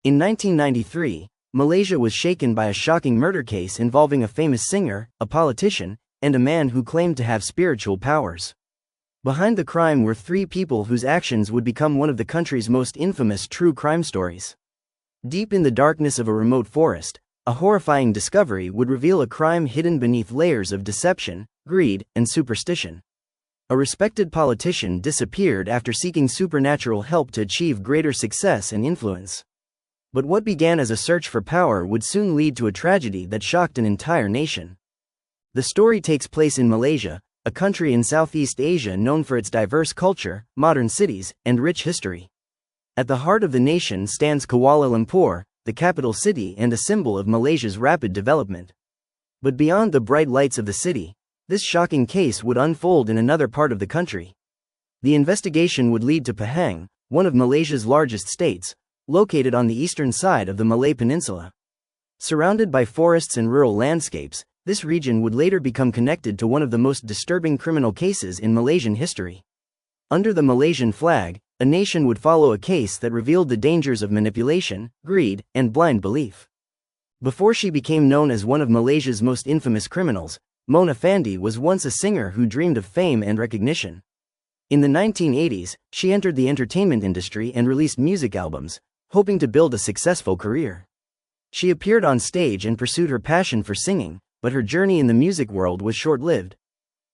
In 1993, Malaysia was shaken by a shocking murder case involving a famous singer, a politician, and a man who claimed to have spiritual powers. Behind the crime were three people whose actions would become one of the country's most infamous true crime stories. Deep in the darkness of a remote forest, a horrifying discovery would reveal a crime hidden beneath layers of deception, greed, and superstition. A respected politician disappeared after seeking supernatural help to achieve greater success and influence. But what began as a search for power would soon lead to a tragedy that shocked an entire nation. The story takes place in Malaysia, a country in Southeast Asia known for its diverse culture, modern cities, and rich history. At the heart of the nation stands Kuala Lumpur, the capital city and a symbol of Malaysia's rapid development. But beyond the bright lights of the city, this shocking case would unfold in another part of the country. The investigation would lead to Pahang, one of Malaysia's largest states, located on the eastern side of the Malay Peninsula. Surrounded by forests and rural landscapes, this region would later become connected to one of the most disturbing criminal cases in Malaysian history. Under the Malaysian flag, a nation would follow a case that revealed the dangers of manipulation, greed, and blind belief. Before she became known as one of Malaysia's most infamous criminals, Mona Fandey was once a singer who dreamed of fame and recognition. In the 1980s, she entered the entertainment industry and released music albums, hoping to build a successful career. She appeared on stage and pursued her passion for singing, but her journey in the music world was short-lived.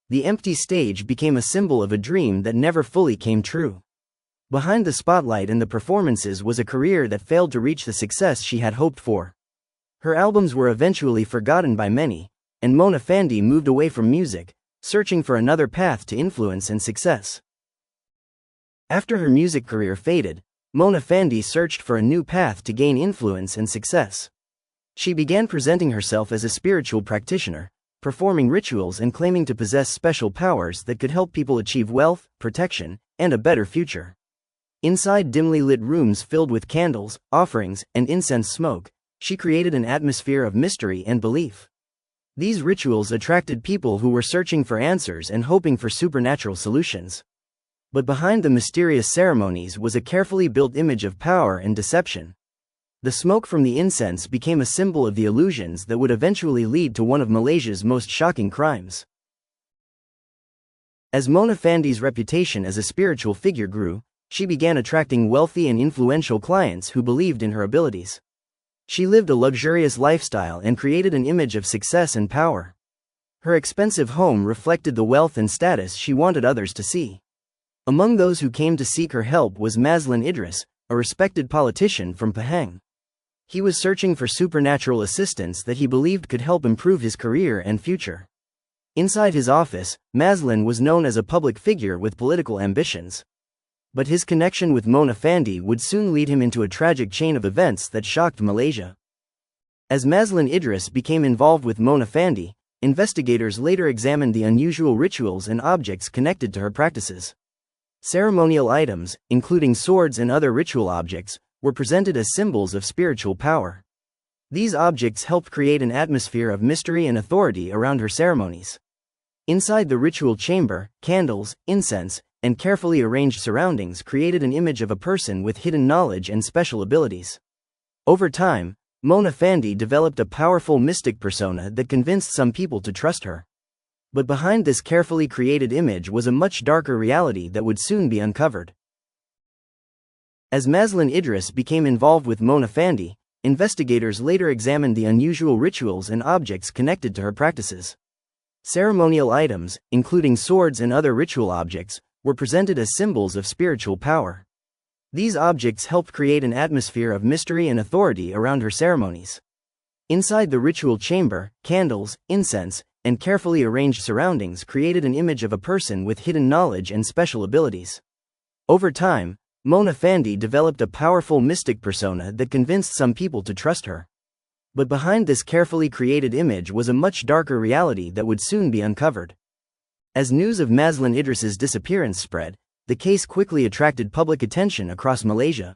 The empty stage became a symbol of a dream that never fully came true. Behind the spotlight and the performances was a career that failed to reach the success she had hoped for. Her albums were eventually forgotten by many, and Mona Fandey moved away from music, searching for another path to influence and success. After her music career faded, Mona Fandey searched for a new path to gain influence and success. She began presenting herself as a spiritual practitioner, performing rituals and claiming to possess special powers that could help people achieve wealth, protection, and a better future. Inside dimly lit rooms filled with candles, offerings, and incense smoke, she created an atmosphere of mystery and belief. These rituals attracted people who were searching for answers and hoping for supernatural solutions. But behind the mysterious ceremonies was a carefully built image of power and deception. The smoke from the incense became a symbol of the illusions that would eventually lead to one of Malaysia's most shocking crimes. As Mona Fandey's reputation as a spiritual figure grew, she began attracting wealthy and influential clients who believed in her abilities. She lived a luxurious lifestyle and created an image of success and power. Her expensive home reflected the wealth and status she wanted others to see. Among those who came to seek her help was Mazlan Idris, a respected politician from Pahang. He was searching for supernatural assistance that he believed could help improve his career and future. Inside his office, Mazlan was known as a public figure with political ambitions. But his connection with Mona Fandey would soon lead him into a tragic chain of events that shocked Malaysia. As Mazlan Idris became involved with Mona Fandey, investigators later examined the unusual rituals and objects connected to her practices. Ceremonial items, including swords and other ritual objects, were presented as symbols of spiritual power. These objects helped create an atmosphere of mystery and authority around her ceremonies. Inside the ritual chamber, candles, incense, and carefully arranged surroundings created an image of a person with hidden knowledge and special abilities. Over time, Mona Fandey developed a powerful mystic persona that convinced some people to trust her. But behind this carefully created image was a much darker reality that would soon be uncovered. As Mazlan Idris became involved with Mona Fandey, investigators later examined the unusual rituals and objects connected to her practices. Ceremonial items, including swords and other ritual objects, were presented as symbols of spiritual power. These objects helped create an atmosphere of mystery and authority around her ceremonies. Inside the ritual chamber, candles, incense, and carefully arranged surroundings created an image of a person with hidden knowledge and special abilities. Over time, Mona Fandey developed a powerful mystic persona that convinced some people to trust her. But behind this carefully created image was a much darker reality that would soon be uncovered. As news of Mazlan Idris's disappearance spread, the case quickly attracted public attention across Malaysia.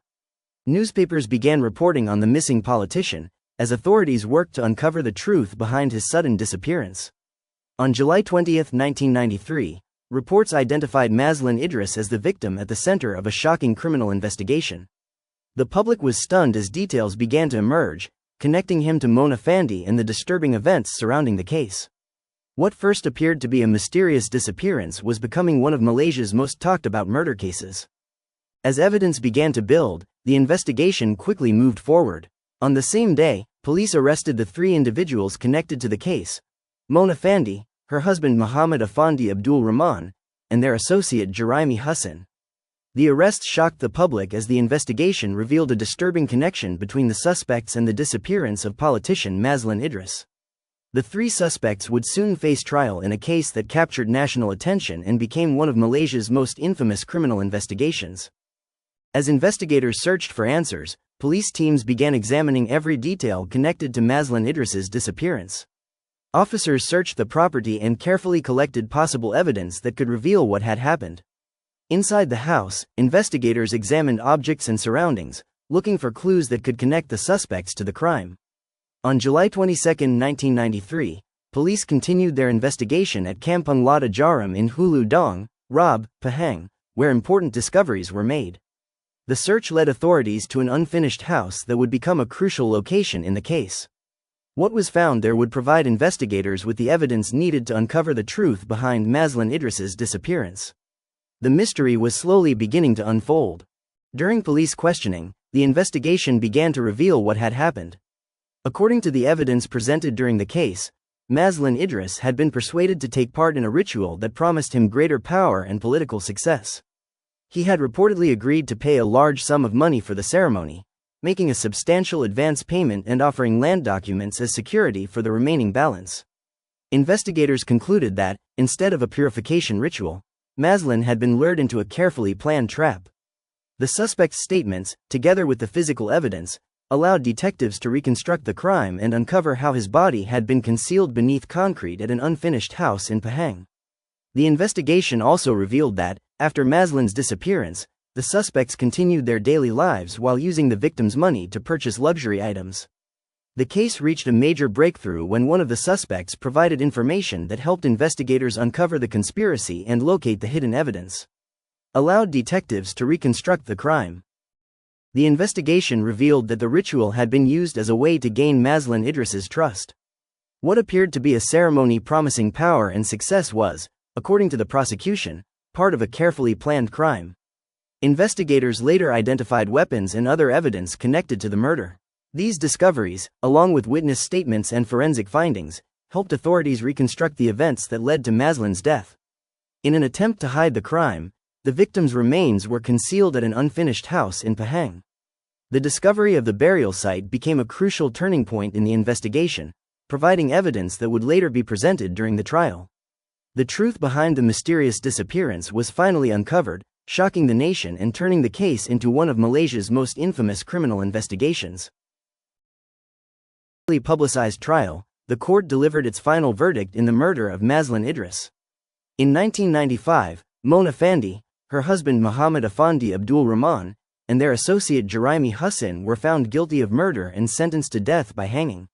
Newspapers began reporting on the missing politician, as authorities worked to uncover the truth behind his sudden disappearance. On July 20, 1993, reports identified Mazlan Idris as the victim at the center of a shocking criminal investigation. The public was stunned as details began to emerge, connecting him to Mona Fandey and the disturbing events surrounding the case. What first appeared to be a mysterious disappearance was becoming one of Malaysia's most talked about murder cases. As evidence began to build, the investigation quickly moved forward. On the same day, police arrested the 3 individuals connected to the case: Mona Fandey, her husband Muhammad Afandi Abdul Rahman, and their associate Jeremy Hussain. The arrest shocked the public as the investigation revealed a disturbing connection between the suspects and the disappearance of politician Mazlan Idris. The 3 suspects would soon face trial in a case that captured national attention and became one of Malaysia's most infamous criminal investigations. As investigators searched for answers, police teams began examining every detail connected to Mazlan Idris's disappearance. Officers searched the property and carefully collected possible evidence that could reveal what had happened. Inside the house, investigators examined objects and surroundings, looking for clues that could connect the suspects to the crime. On July 22, 1993, police continued their investigation at Kampung Lada Jaram in Hulu Dong, Rob, Pahang, where important discoveries were made. The search led authorities to an unfinished house that would become a crucial location in the case. What was found there would provide investigators with the evidence needed to uncover the truth behind Mazlan Idris's disappearance. The mystery was slowly beginning to unfold. During police questioning, the investigation began to reveal what had happened. According to the evidence presented during the case, Mazlan Idris had been persuaded to take part in a ritual that promised him greater power and political success. He had reportedly agreed to pay a large sum of money for the ceremony, making a substantial advance payment and offering land documents as security for the remaining balance. Investigators concluded that, instead of a purification ritual, Mazlan had been lured into a carefully planned trap. The suspect's statements, together with the physical evidence, allowed detectives to reconstruct the crime and uncover how his body had been concealed beneath concrete at an unfinished house in Pahang. The investigation also revealed that, after Mazlan's disappearance, the suspects continued their daily lives while using the victim's money to purchase luxury items. The case reached a major breakthrough when one of the suspects provided information that helped investigators uncover the conspiracy and locate the hidden evidence. Allowed detectives to reconstruct the crime. The investigation revealed that the ritual had been used as a way to gain Mazlan Idris's trust. What appeared to be a ceremony promising power and success was, according to the prosecution, part of a carefully planned crime. Investigators later identified weapons and other evidence connected to the murder. These discoveries, along with witness statements and forensic findings, helped authorities reconstruct the events that led to Mazlan's death. In an attempt to hide the crime, the victim's remains were concealed at an unfinished house in Pahang. The discovery of the burial site became a crucial turning point in the investigation, providing evidence that would later be presented during the trial. The truth behind the mysterious disappearance was finally uncovered, shocking the nation and turning the case into one of Malaysia's most infamous criminal investigations. In a publicized trial, the court delivered its final verdict in the murder of Mazlan Idris. In 1995, Mona Fandey, her husband Muhammad Afandi Abdul Rahman, and their associate Jeremy Hussain were found guilty of murder and sentenced to death by hanging.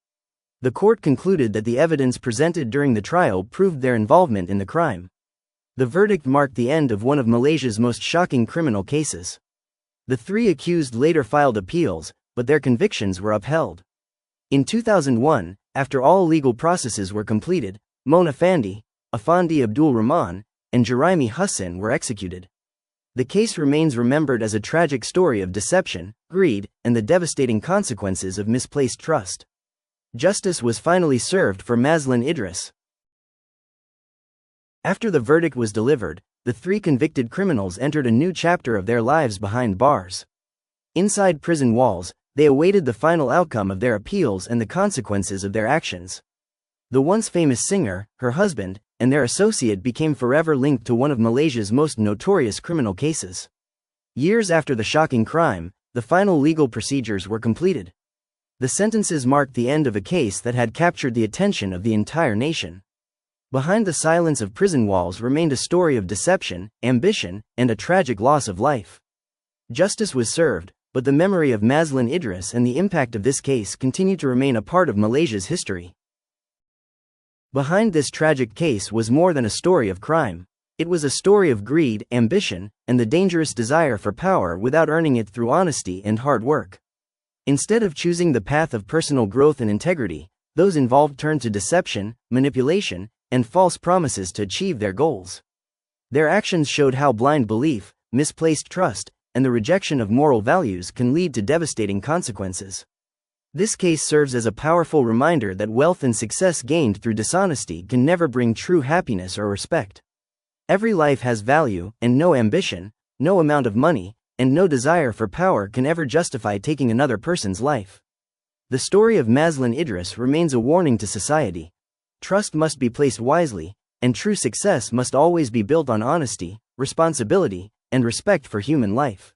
The court concluded that the evidence presented during the trial proved their involvement in the crime. The verdict marked the end of one of Malaysia's most shocking criminal cases. The 3 accused later filed appeals, but their convictions were upheld. In 2001, after all legal processes were completed, Mona Fandey, Afandi Abdul Rahman, and Jeremy Hussain were executed. The case remains remembered as a tragic story of deception, greed, and the devastating consequences of misplaced trust. Justice was finally served for Mazlan Idris. After the verdict was delivered, the 3 convicted criminals entered a new chapter of their lives behind bars. Inside prison walls, they awaited the final outcome of their appeals and the consequences of their actions. The once famous singer, her husband, and their associate became forever linked to one of Malaysia's most notorious criminal cases. Years after the shocking crime, the final legal procedures were completed. The sentences marked the end of a case that had captured the attention of the entire nation. Behind the silence of prison walls remained a story of deception, ambition, and a tragic loss of life. Justice was served, but the memory of Mazlan Idris and the impact of this case continue to remain a part of Malaysia's history. Behind this tragic case was more than a story of crime. It was a story of greed, ambition, and the dangerous desire for power without earning it through honesty and hard work. Instead of choosing the path of personal growth and integrity, those involved turned to deception, manipulation, and false promises to achieve their goals. Their actions showed how blind belief, misplaced trust, and the rejection of moral values can lead to devastating consequences. This case serves as a powerful reminder that wealth and success gained through dishonesty can never bring true happiness or respect. Every life has value, and no ambition, no amount of money, and no desire for power can ever justify taking another person's life. The story of Maslin Idris remains a warning to society. Trust must be placed wisely, and true success must always be built on honesty, responsibility, and respect for human life.